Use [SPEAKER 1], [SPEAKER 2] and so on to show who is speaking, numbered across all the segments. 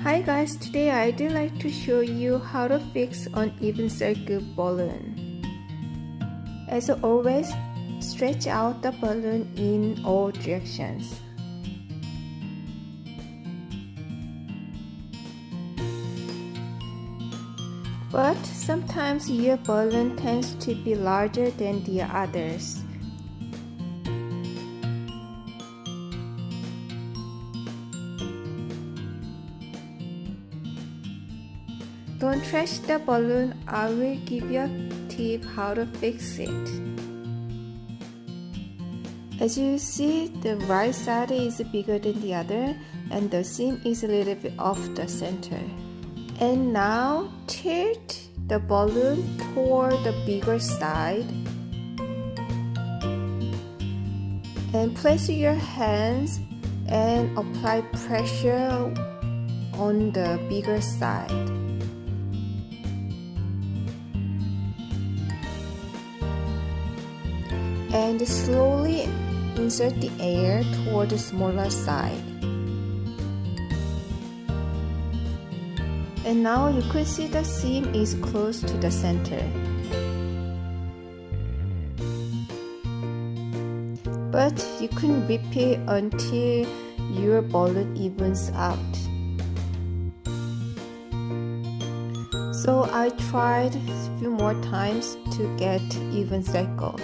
[SPEAKER 1] Hi guys, today I'd like to show you how to fix uneven circle balloon. As always, stretch out the balloon in all directions. But sometimes your balloon tends to be larger than the others. Don't trash the balloon. I will give you a tip how to fix it. As you see, the right side is bigger than the other and the seam is a little bit off the center. And now tilt the balloon toward the bigger side and place your hands and apply pressure on the bigger side. And slowly insert the air toward the smaller side. And now you could see the seam is close to the center. But you can repeat until your balloon evens out. So I tried a few more times to get even circle.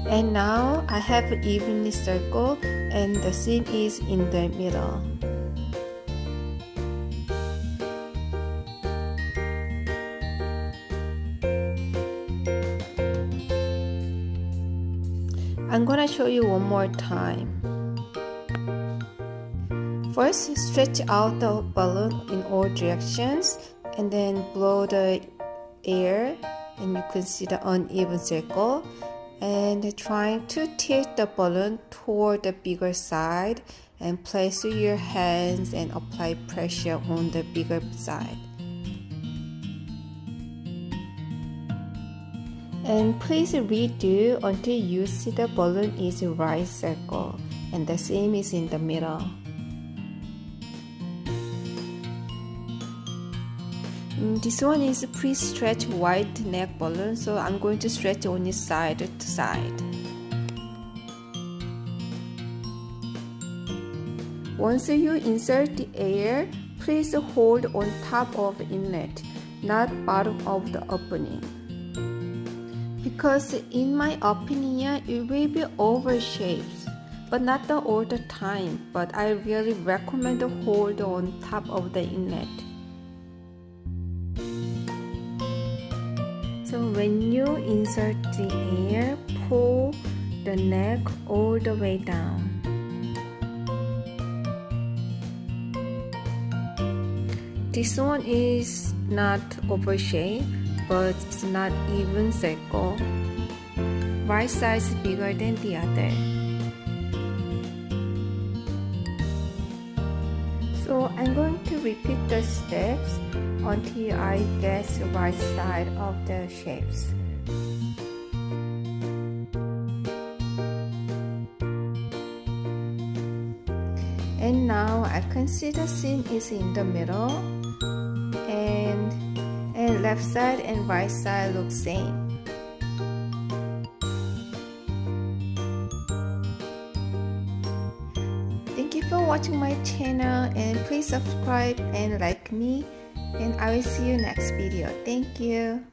[SPEAKER 1] And now I have an even circle and the seam is in the middle. I'm gonna show you one more time. First, stretch out the balloon in all directions and then blow the air and you can see the uneven circle. And trying to tilt the balloon toward the bigger side and place your hands and apply pressure on the bigger side. And please redo until you see the balloon is a right circle and the seam is in the middle. This one is pre-stretched white neck balloon, so I'm going to stretch only side to side. Once you insert the air, please hold on top of the inlet, not bottom of the opening. Because in my opinion, it will be oval-shaped, but not all the time, but I really recommend to hold on top of the inlet. So when you insert the air, pull the neck all the way down. This one is not oval shape, but it's not even circle. Right side is bigger than the other. So I'm going to repeat the steps until I get the right side of the shapes. And now I can see the seam is in the middle and left side and right side look same. Thank you for watching my channel and please subscribe and like me, and I will see you next video. Thank you.